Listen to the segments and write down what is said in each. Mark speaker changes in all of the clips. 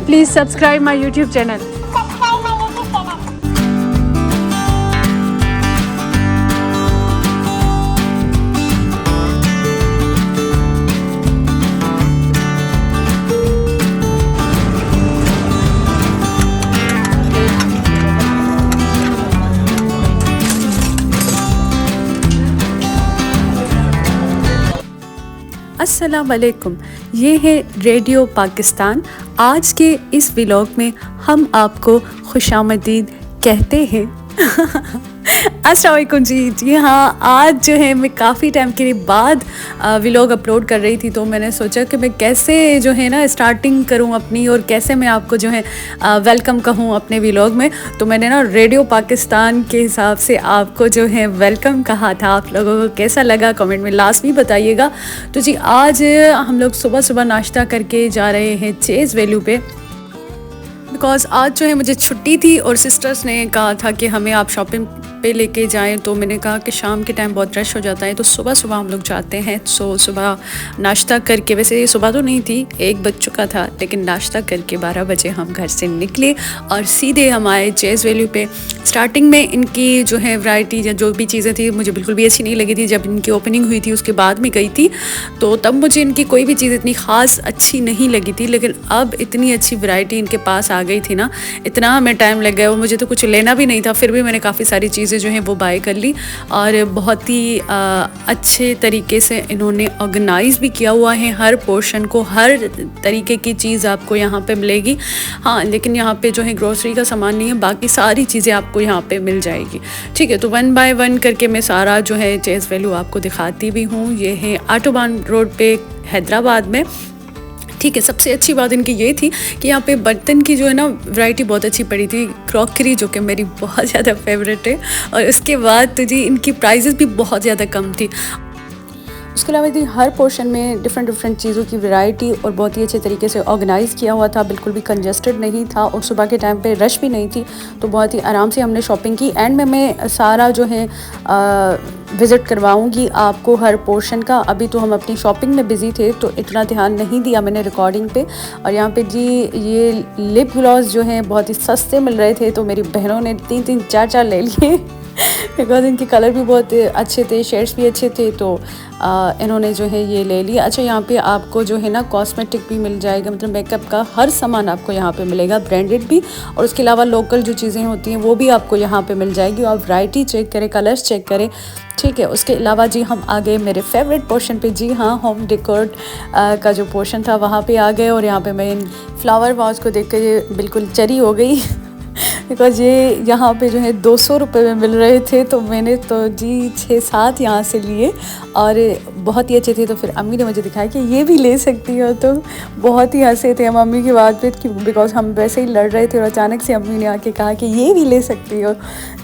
Speaker 1: Please subscribe my YouTube channel. अस्सलाम वालेकुम, ये है रेडियो पाकिस्तान। आज के इस व्लॉग में हम आपको खुशामदीद कहते हैं। अस्सलाम वालेकुम जी हाँ, आज जो है मैं काफ़ी टाइम के बाद व्लॉग अपलोड कर रही थी, तो मैंने सोचा कि मैं कैसे जो है ना स्टार्टिंग करूं अपनी और कैसे मैं आपको जो है वेलकम कहूं अपने व्लॉग में। तो मैंने ना रेडियो पाकिस्तान के हिसाब से आपको जो है वेलकम कहा था। आप लोगों को कैसा लगा कमेंट में लाजमी बताइएगा। तो जी आज हम लोग सुबह सुबह नाश्ता करके जा रहे हैं चेज़ वैल्यू पे, बिकॉज़ आज जो है मुझे छुट्टी थी और सिस्टर्स ने कहा था कि हमें आप शॉपिंग पे लेके जाएं। तो मैंने कहा कि शाम के टाइम बहुत रश हो जाता है, तो सुबह सुबह हम लोग जाते हैं। सो सुबह नाश्ता करके, वैसे ये सुबह तो नहीं थी, 1 बज चुका था, लेकिन नाश्ता करके 12 बजे हम घर से निकले और सीधे हम आए चेज़ वैल्यू पे। स्टार्टिंग में इनकी जो है वैरायटी या जो भी चीज़ें थी मुझे बिल्कुल भी अच्छी नहीं लगी थी। जब इनकी ओपनिंग हुई थी उसके बाद में गई थी, तो तब मुझे इनकी कोई भी चीज़ इतनी ख़ास अच्छी नहीं लगी थी। लेकिन अब इतनी अच्छी वैरायटी इनके पास आ गई थी ना, इतना हमें टाइम लग गया। वो मुझे तो कुछ लेना भी नहीं था, फिर भी मैंने काफ़ी सारी चीज़ें जो हैं वो बाय कर ली। और बहुत ही अच्छे तरीके से इन्होंने ऑर्गेनाइज़ भी किया हुआ है हर पोर्शन को, हर तरीके की चीज़ आपको यहाँ पे मिलेगी। हाँ, लेकिन यहाँ पे जो है ग्रोसरी का सामान नहीं है, बाकी सारी चीज़ें आपको यहाँ पे मिल जाएगी। ठीक है, तो 1 बाय 1 करके मैं सारा जो है चेज़ वैल्यू आपको दिखाती भी हूँ। ये है ऑटोबान रोड पे हैदराबाद में। ठीक है, सबसे अच्छी बात इनकी ये थी कि यहाँ पे बर्तन की जो है ना वैरायटी बहुत अच्छी पड़ी थी, क्रॉकरी जो कि मेरी बहुत ज़्यादा फेवरेट है। और उसके बाद तो जी इनकी प्राइसेस भी बहुत ज़्यादा कम थी। उसके अलावा थी हर पोर्शन में डिफरेंट चीज़ों की वैरायटी और बहुत ही अच्छे तरीके से ऑर्गेनाइज़ किया हुआ था, बिल्कुल भी कंजस्टेड नहीं था और सुबह के टाइम पे रश भी नहीं थी, तो बहुत ही आराम से हमने शॉपिंग की। एंड में मैं सारा जो है विज़िट करवाऊंगी आपको हर पोर्शन का। अभी तो हम अपनी शॉपिंग में बिज़ी थे तो इतना ध्यान नहीं दिया मैंने रिकॉर्डिंग पे। और यहाँ पे जी ये लिप ग्लॉस जो हैं बहुत ही सस्ते मिल रहे थे, तो मेरी बहनों ने 3-3 4-4 ले लिए बिकॉज इनके कलर भी बहुत अच्छे थे, शेड्स भी अच्छे थे, तो इन्होंने जो है ये ले लिया। अच्छा, यहाँ पे आपको जो है ना कॉस्मेटिक भी मिल जाएगा, मतलब मेकअप का हर सामान आपको यहाँ पे मिलेगा, ब्रांडेड भी, और उसके अलावा लोकल जो चीज़ें होती हैं वो भी आपको यहाँ पे मिल जाएगी। और वैरायटी चेक करें, कलर्स चेक करें। ठीक है, उसके अलावा जी हम आ गए मेरे फेवरेट पोर्शन पे। जी हाँ, होम डेकोर का जो पोर्शन था वहाँ पे आ गए। और यहाँ पे मैं इन फ्लावर वाज को देख कर ये बिल्कुल चरी हो गई बिकॉज़ ये यहाँ पे जो है 200 रुपये में मिल रहे थे, तो मैंने तो जी 6-7 यहाँ से लिए और बहुत ही अच्छे थे। तो फिर अम्मी ने मुझे दिखाया कि ये भी ले सकती हो, तो बहुत ही हंसे थे हम अम्मी की बात पे कि बिकॉज़ हम वैसे ही लड़ रहे थे और अचानक से अम्मी ने आके कहा कि ये भी ले सकती हो।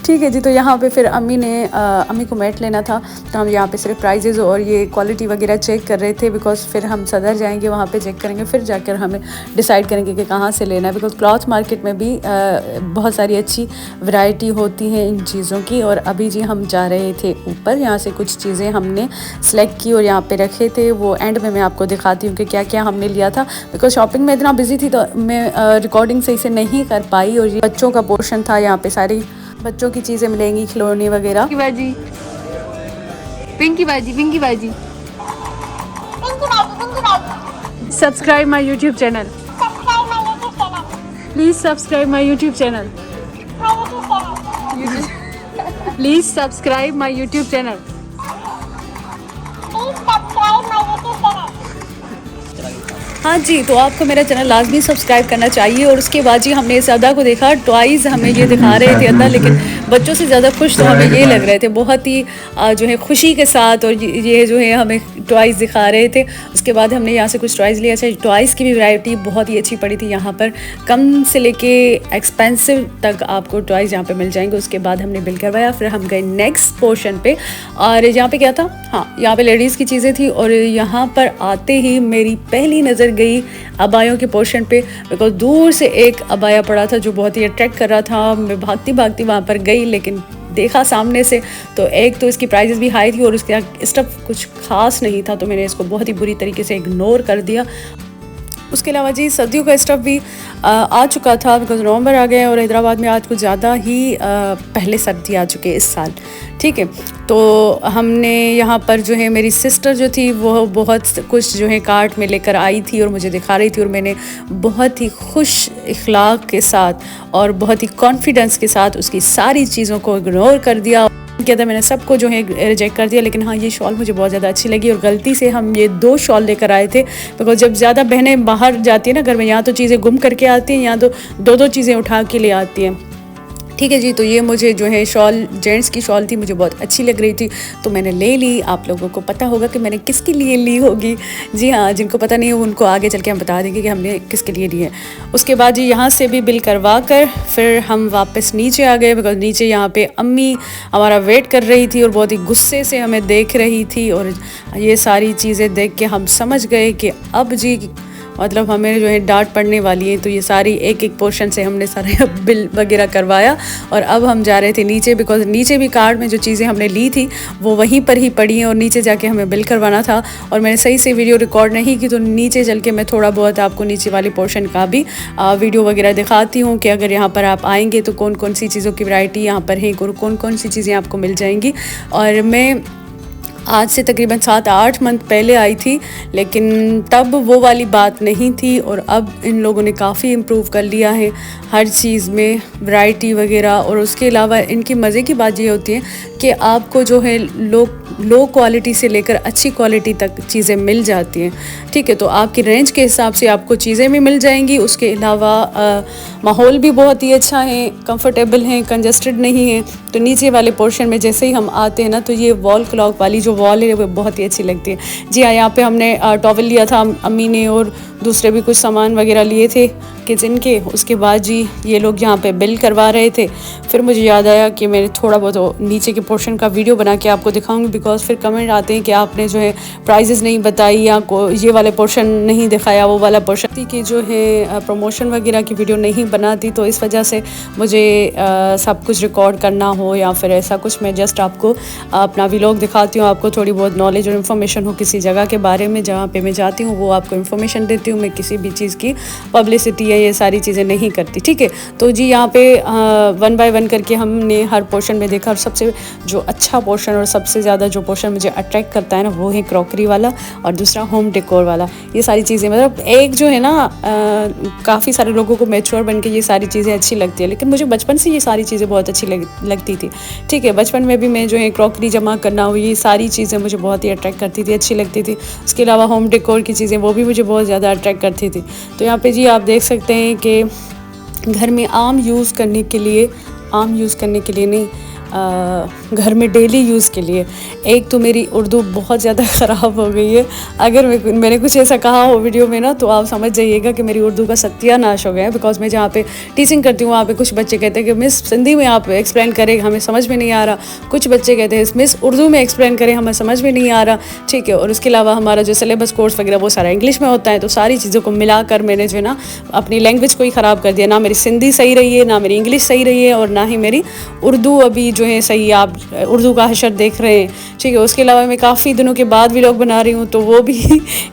Speaker 1: ठीक है जी, तो यहाँ पे फिर अम्मी को मैट लेना था, तो हम यहाँ पे सिर्फ प्राइजेज़ और ये क्वालिटी वगैरह चेक कर रहे थे, बिकॉज़ फिर हम सदर जाएंगे, वहाँ पे चेक करेंगे, फिर जाकर हमें डिसाइड करेंगे कि कहाँ से लेना है। बिकॉज़ क्लॉथ मार्केट में भी बहुत सारी अच्छी वैरायटी होती है इन चीज़ों की। और अभी जी हम जा रहे थे ऊपर, यहाँ से कुछ चीज़ें हमने सेलेक्ट की और यहाँ पे रखे थे, वो एंड में मैं आपको दिखाती हूँ कि क्या क्या हमने लिया था। बिकॉज़ शॉपिंग में इतना बिजी थी तो मैं रिकॉर्डिंग सही से नहीं कर पाई। और ये बच्चों का पोर्शन था, यहाँ पे सारी बच्चों की चीज़ें मिलेंगी, खिलौने वगैरह।
Speaker 2: पिंकी बाजी
Speaker 1: subscribe my YouTube channel, please subscribe my YouTube channel, please subscribe my YouTube channel. हाँ जी, तो आपको मेरा चैनल लाजमी सब्सक्राइब करना चाहिए। और उसके बाद जी हमने इस अदा को देखा, टॉयज़ हमें ये दिखा रहे थे अदा, लेकिन बच्चों से ज़्यादा खुश तो हमें ये लग रहे थे, बहुत ही जो है खुशी के साथ। और ये जो है हमें टॉयज़ दिखा रहे थे। उसके बाद हमने यहाँ से कुछ टॉयज़ लिया। अच्छा, टॉयज़ की भी वैरायटी बहुत ही अच्छी पड़ी थी यहाँ पर, कम से लेके एक्सपेंसिव तक आपको टॉयज़ यहाँ पे मिल जाएंगे। उसके बाद हमने बिल करवाया, फिर हम गए नेक्स्ट पोर्शन पे। और यहाँ पे क्या था, हाँ यहाँ पे लेडीज़ की चीज़ें थी। और यहाँ पर आते ही मेरी पहली नज़र गई अबायों के पोर्शन पे, बिकॉज दूर से एक अबाया पड़ा था जो बहुत ही अट्रैक्ट कर रहा था। मैं भागती भागती वहाँ पर गई, लेकिन देखा सामने से तो एक तो इसकी प्राइसेस भी हाई थी और उसका स्टफ़ कुछ ख़ास नहीं था, तो मैंने इसको बहुत ही बुरी तरीके से इग्नोर कर दिया। उसके अलावा जी सर्दियों का स्टफ़ भी आ चुका था, बिकॉज नवंबर आ गया और हैदराबाद में आज कुछ ज़्यादा ही पहले सर्दी आ चुकी है इस साल। ठीक है, तो हमने यहाँ पर जो है मेरी सिस्टर जो थी वो बहुत कुछ जो है कार्ट में लेकर आई थी और मुझे दिखा रही थी, और मैंने बहुत ही खुश इखलाक के साथ और बहुत ही कॉन्फिडेंस के साथ उसकी सारी चीज़ों को इग्नोर कर दिया। क्या था, मैंने सबको जो है रिजेक्ट कर दिया। लेकिन हाँ, ये शॉल मुझे बहुत ज़्यादा अच्छी लगी और गलती से हम ये 2 शॉल लेकर आए थे, बिकॉज जब ज़्यादा बहनें बाहर जाती हैं ना घर में, यहाँ तो चीज़ें गुम करके आती हैं, यहाँ तो 2-2 चीज़ें उठा के ले आती हैं। ठीक है जी, तो ये मुझे जो है शॉल, जेंट्स की शॉल थी, मुझे बहुत अच्छी लग रही थी तो मैंने ले ली। आप लोगों को पता होगा कि मैंने किसके लिए ली होगी। जी हाँ, जिनको पता नहीं हो उनको आगे चल के हम बता देंगे कि हमने किसके लिए ली है। उसके बाद जी यहाँ से भी बिल करवा कर फिर हम वापस नीचे आ गए, बिकॉज नीचे यहाँ पे अम्मी हमारा वेट कर रही थी और बहुत ही गुस्से से हमें देख रही थी। और ये सारी चीज़ें देख के हम समझ गए कि अब जी मतलब हमें जो है डांट पड़ने वाली है। तो ये सारी एक एक पोर्शन से हमने सारे बिल वगैरह करवाया और अब हम जा रहे थे नीचे, बिकॉज नीचे भी कार्ड में जो चीज़ें हमने ली थी वो वहीं पर ही पड़ी हैं और नीचे जाके हमें बिल करवाना था। और मैंने सही से वीडियो रिकॉर्ड नहीं की, तो नीचे चल के मैं थोड़ा बहुत आपको नीचे वाली पोर्शन का भी वीडियो वगैरह दिखाती हूँ कि अगर यहाँ पर आप आएँगे तो कौन कौन सी चीज़ों की वैरायटी यहाँ पर है, कौन कौन सी चीज़ें आपको मिल जाएंगी। और मैं आज से तकरीबन 7-8 मंथ पहले आई थी, लेकिन तब वो वाली बात नहीं थी और अब इन लोगों ने काफ़ी इम्प्रूव कर लिया है हर चीज़ में, वैरायटी वगैरह। और उसके अलावा इनकी मज़े की बात ये होती है कि आपको जो है लो क्वालिटी से लेकर अच्छी क्वालिटी तक चीज़ें मिल जाती हैं। ठीक है, तो आपकी रेंज के हिसाब से आपको चीज़ें भी मिल जाएंगी। उसके अलावा माहौल भी बहुत ही अच्छा है, कंफर्टेबल है, कंजस्टेड नहीं है। तो नीचे वाले पोर्शन में जैसे ही हम आते हैं ना, तो ये वॉल क्लॉक वाली जो वॉल है वो बहुत ही अच्छी लगती है। जी हाँ, यहाँ पे हमने टॉवल लिया था अम्मी ने और दूसरे भी कुछ सामान वगैरह लिए थे किचन के। उसके बाद जी ये लोग यहाँ पे बिल करवा रहे थे। फिर मुझे याद आया कि मैंने थोड़ा बहुत नीचे के पोर्शन का वीडियो बना के आपको दिखाऊंगी, बिकॉज फिर कमेंट आते हैं कि आपने जो है प्राइजेस नहीं बताई या ये वाले पोर्शन नहीं दिखाया, वो वाला पोर्शन की जो है प्रमोशन वगैरह की वीडियो नहीं बनाती। तो इस वजह से मुझे सब कुछ रिकॉर्ड करना हो या फिर ऐसा कुछ, मैं जस्ट आपको अपना व्लॉग दिखाती हूँ, आपको थोड़ी बहुत नॉलेज और इन्फॉर्मेशन हो किसी जगह के बारे में जहाँ पे मैं जाती हूँ, वो आपको इन्फॉर्मेशन देती हूँ। मैं किसी भी चीज़ की पब्लिसिटी या ये सारी चीज़ें नहीं करती। ठीक है, तो जी यहाँ पे 1 बाय 1 करके हमने हर पोर्शन में देखा और सबसे जो अच्छा पोर्शन और सबसे ज़्यादा जो पोर्शन मुझे अट्रैक्ट करता है ना, वो है क्रॉकरी वाला और दूसरा होम डेकोर वाला। ये सारी चीज़ें मतलब एक जो है ना, काफ़ी सारे लोगों को मैच्योर बन के ये सारी चीज़ें अच्छी लगती है, लेकिन मुझे बचपन से ये सारी चीज़ें बहुत अच्छी लगती थी। ठीक है, बचपन में भी मैं जो है क्रॉकरी जमा करना हो, ये सारी चीज़ें मुझे बहुत ही अट्रैक्ट करती थी, अच्छी लगती थी। उसके अलावा होम डेकोर की चीज़ें वो भी मुझे बहुत ज़्यादा अट्रैक्ट करती थी। तो यहाँ पे जी आप देख सकते हैं कि घर में आम यूज़ करने के लिए नहीं, घर में डेली यूज़ के लिए। एक तो मेरी उर्दू बहुत ज़्यादा ख़राब हो गई है, अगर मैंने कुछ ऐसा कहा हो वीडियो में ना, तो आप समझ जाइएगा कि मेरी उर्दू का सत्यानाश हो गया है। बिकॉज मैं जहाँ पे टीचिंग करती हूँ वहाँ पे कुछ बच्चे कहते हैं कि मिस सिंधी में आप एक्सप्लेन करें, हमें समझ में नहीं आ रहा। कुछ बच्चे कहते हैं मिस उर्दू में एक्सप्लेन करें, हमें समझ में नहीं आ रहा। ठीक है, और उसके अलावा हमारा जो सिलेबस कोर्स वगैरह वो सारा इंग्लिश में होता है। तो सारी चीज़ों को मिलाकर मैंने जो है ना अपनी लैंग्वेज को ही ख़राब कर दिया। ना मेरी सिंधी सही रही है, ना मेरी इंग्लिश सही रही है, और ना ही मेरी उर्दू अभी जो है सही, आप उर्दू का हशर देख रहे हैं। ठीक है, उसके अलावा मैं काफ़ी दिनों के बाद व्लॉग बना रही हूँ, तो वो भी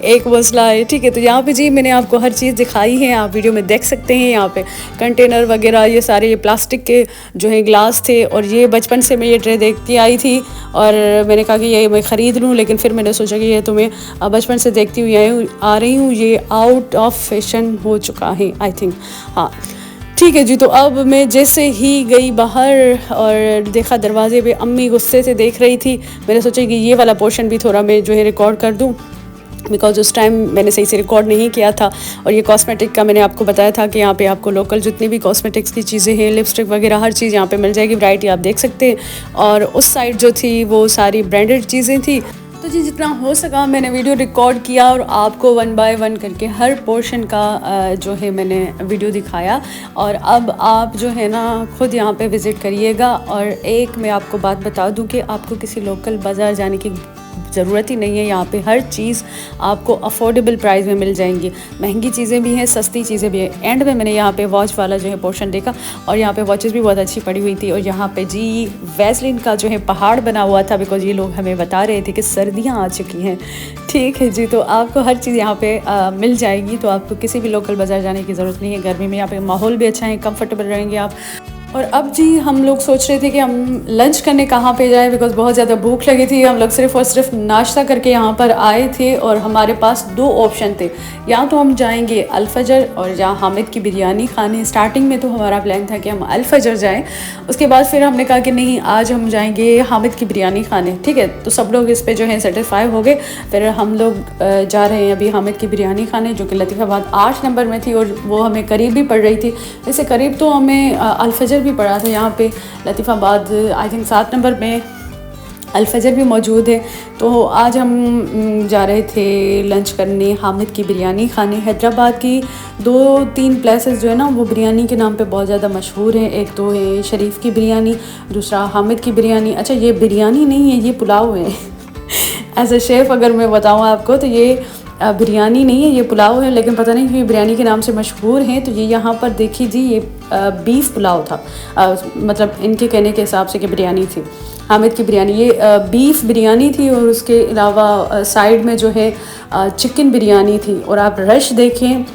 Speaker 1: एक मसला है। ठीक है, तो यहाँ पे जी मैंने आपको हर चीज़ दिखाई है, आप वीडियो में देख सकते हैं। यहाँ पे कंटेनर वगैरह ये सारे, ये प्लास्टिक के जो है ग्लास थे, और ये बचपन से मैं ये ट्रे देखती आई थी और मैंने कहा कि ये मैं ख़रीद लूँ, लेकिन फिर मैंने सोचा कि ये तो मैं बचपन से देखती हुई आ रही हूँ, ये आउट ऑफ फैशन हो चुका है आई थिंक। हाँ ठीक है जी, तो अब मैं जैसे ही गई बाहर और देखा दरवाजे पे अम्मी गुस्से से देख रही थी, मैंने सोचा कि ये वाला पोर्शन भी थोड़ा मैं जो है रिकॉर्ड कर दूं, बिकॉज उस टाइम मैंने सही से रिकॉर्ड नहीं किया था। और ये कॉस्मेटिक का मैंने आपको बताया था कि यहाँ पे आपको लोकल जितनी भी कॉस्मेटिक्स की चीज़ें हैं, लिपस्टिक वगैरह हर चीज़ यहाँ पे मिल जाएगी, वैरायटी आप देख सकते हैं। और उस साइड जो थी वो सारी ब्रांडेड चीज़ें थी। तो जी जितना हो सका मैंने वीडियो रिकॉर्ड किया और आपको 1 बाय 1 करके हर पोर्शन का जो है मैंने वीडियो दिखाया। और अब आप जो है ना खुद यहाँ पे विज़िट करिएगा। और एक मैं आपको बात बता दूँ कि आपको किसी लोकल बाज़ार जाने की ज़रूरत ही नहीं है। यहाँ पे हर चीज़ आपको अफोर्डेबल प्राइस में मिल जाएंगी। महंगी चीज़ें भी हैं, सस्ती चीज़ें भी हैं। एंड में मैंने यहाँ पे वॉच वाला जो है पोर्शन देखा और यहाँ पे वॉचेस भी बहुत अच्छी पड़ी हुई थी। और यहाँ पे जी वैसलीन का जो है पहाड़ बना हुआ था, बिकॉज ये लोग हमें बता रहे थे कि सर्दियाँ आ चुकी हैं। ठीक है जी, तो आपको हर चीज़ यहाँ पे मिल जाएगी। तो आपको किसी भी लोकल बाज़ार जाने की ज़रूरत नहीं है। गर्मी में यहाँ पे माहौल भी अच्छा है, कंफर्टेबल रहेंगे आप। और अब जी हम लोग सोच रहे थे कि हम लंच करने कहाँ पे जाए, बिकॉज़ बहुत ज़्यादा भूख लगी थी। हम लोग सिर्फ़ और सिर्फ नाश्ता करके यहाँ पर आए थे और हमारे पास दो ऑप्शन थे, या तो हम जाएंगे अल-फजर और या हामिद की बिरयानी खाने। स्टार्टिंग में तो हमारा प्लान था कि हम अल-फजर जाएँ, उसके बाद फिर हमने कहा कि नहीं, आज हम जाएंगे हामिद की बिरयानी खाने। ठीक है, तो सब लोग इस पर जो है सेटिस्फाई हो गए। फिर हम लोग जा रहे हैं अभी हामिद की बिरयानी खाने, जो कि लतीफ़ाबाद 8 नंबर में थी और वो हमें करीब भी पड़ रही थी। वैसे करीब तो हमें अल-फजर भी पड़ा था। यहाँ पे लतीफ़ाबाद आई थिंक 7 नंबर में अल-फजर भी मौजूद है। तो आज हम जा रहे थे लंच करने हामिद की बिरयानी खाने। हैदराबाद की 2-3 प्लेसेस जो है ना, वो बिरयानी के नाम पे बहुत ज़्यादा मशहूर हैं। एक तो है शरीफ की बिरयानी, दूसरा हामिद की बिरयानी। अच्छा, ये बिरयानी नहीं है, ये पुलाव है। एज अ शेफ़ अगर मैं बताऊँ आपको तो ये बिरयानी नहीं है, ये पुलाव है। लेकिन पता नहीं क्यों बिरयानी के नाम से मशहूर हैं। तो ये यहाँ पर देखिए जी, ये बीफ पुलाव था। मतलब इनके कहने के हिसाब से कि बिरयानी थी हामिद की बिरयानी। ये बीफ बिरयानी थी और उसके अलावा साइड में जो है चिकन बिरयानी थी। और आप रश देखें,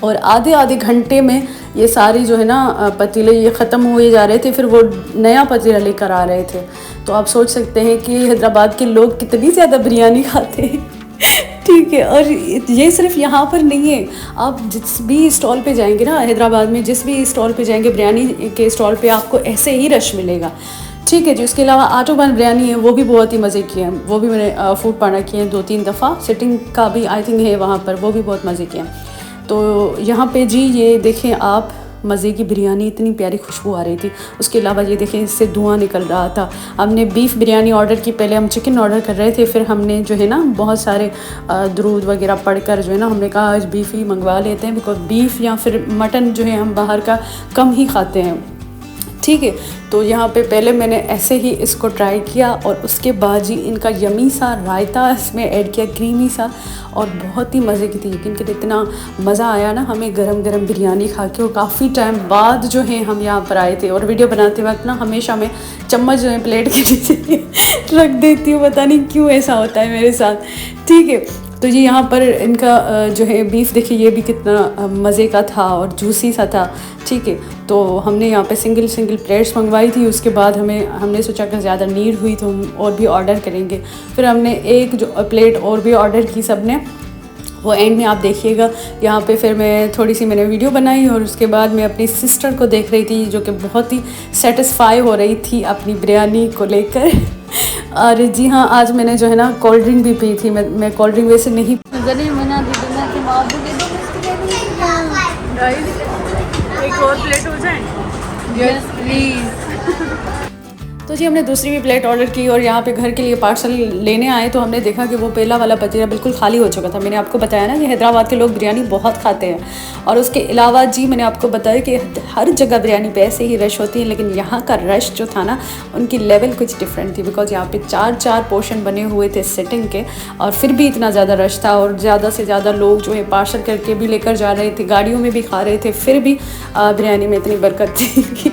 Speaker 1: और आधे आधे घंटे में ये सारी जो है ना पतीले ये ख़त्म हुए जा रहे थे, फिर वो नया पतीला लेकर आ रहे थे। तो आप सोच सकते हैं कि हैदराबाद के लोग कितनी ज़्यादा बिरयानी खाते हैं। ठीक है, और ये सिर्फ यहाँ पर नहीं है, आप जिस भी स्टॉल पे जाएंगे ना हैदराबाद में, जिस भी स्टॉल पे जाएंगे बिरयानी के स्टॉल पे आपको ऐसे ही रश मिलेगा। ठीक है जी, उसके अलावा आटोबान बिरयानी है, वो भी बहुत ही मज़े की है। वो भी मैंने फूड पाना किए हैं 2-3 दफ़ा। सिटिंग का भी आई थिंक है वहाँ पर, वो भी बहुत मज़े किए हैं। तो यहाँ पे जी ये देखें आप, मज़े की बिरयानी, इतनी प्यारी खुशबू आ रही थी। उसके अलावा ये देखें इससे धुआं निकल रहा था। हमने बीफ बिरयानी ऑर्डर की, पहले हम चिकन ऑर्डर कर रहे थे, फिर हमने जो है ना बहुत सारे दुरूद वगैरह पढ़कर जो है ना हमने कहा आज बीफ ही मंगवा लेते हैं, बिकॉज बीफ या फिर मटन जो है हम बाहर का कम ही खाते हैं। ठीक है, तो यहाँ पे पहले मैंने ऐसे ही इसको ट्राई किया और उसके बाद जी इनका यमी सा रायता इसमें ऐड किया, क्रीमी सा, और बहुत ही मज़े की थी। यकीन करिए इतना मज़ा आया ना हमें गरम गरम बिरयानी खा के। और काफ़ी टाइम बाद जो है हम यहाँ पर आए थे। और वीडियो बनाते वक्त ना हमेशा मैं चम्मच जो है प्लेट के नीचे रख देती हूँ, पता नहीं क्यों ऐसा होता है मेरे साथ। ठीक है, तो ये यहाँ पर इनका जो है बीफ देखिए, ये भी कितना मज़े का था और जूसी सा था। ठीक है, तो हमने यहाँ पे सिंगल प्लेट्स मंगवाई थी। उसके बाद हमने सोचा कि ज़्यादा नीड हुई तो हम और भी ऑर्डर करेंगे। फिर हमने एक जो प्लेट और भी ऑर्डर की सब ने, वो एंड में आप देखिएगा। यहाँ पे फिर मैं थोड़ी सी मैंने वीडियो बनाई और उसके बाद मैं अपनी सिस्टर को देख रही थी, जो कि बहुत ही सेटिस्फाई हो रही थी अपनी बिरयानी को लेकर। और जी हाँ, आज मैंने जो है ना कोल्ड ड्रिंक भी पी थी। मैं कोल्ड ड्रिंक वैसे नहीं। एक और प्लेट हो जाए? Yes please. तो जी हमने दूसरी भी प्लेट ऑर्डर की और यहाँ पे घर के लिए पार्सल लेने आए तो हमने देखा कि वो पहला वाला पतीला बिल्कुल खाली हो चुका था। मैंने आपको बताया ना कि हैदराबाद के लोग बिरयानी बहुत खाते हैं। और उसके अलावा जी मैंने आपको बताया कि हर जगह बिरयानी पे ऐसे ही रश होती है, लेकिन यहाँ का रश जो था ना उनकी लेवल कुछ डिफरेंट थी। बिकॉज यहाँ पे 4-4 पोर्शन बने हुए थे सिटिंग के, और फिर भी इतना ज़्यादा रश था। और ज़्यादा से ज़्यादा लोग जो है पार्सल करके भी लेकर जा रहे थे, गाड़ियों में भी खा रहे थे, फिर भी बिरयानी में इतनी बरकत थी।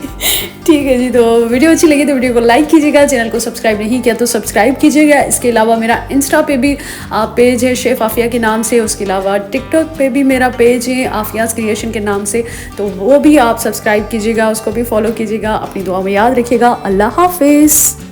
Speaker 1: ठीक है जी, तो वीडियो अच्छी लगी तो वीडियो को लाइक कीजिएगा, चैनल को सब्सक्राइब नहीं किया तो सब्सक्राइब कीजिएगा। इसके अलावा मेरा इंस्टा पे भी पेज है शेफ़ आफिया के नाम से। उसके अलावा टिकटॉक पे भी मेरा पेज है आफियाज़ क्रिएशन के नाम से, तो वो भी आप सब्सक्राइब कीजिएगा, उसको भी फॉलो कीजिएगा। अपनी दुआ में याद रखिएगा। अल्लाह हाफिज़।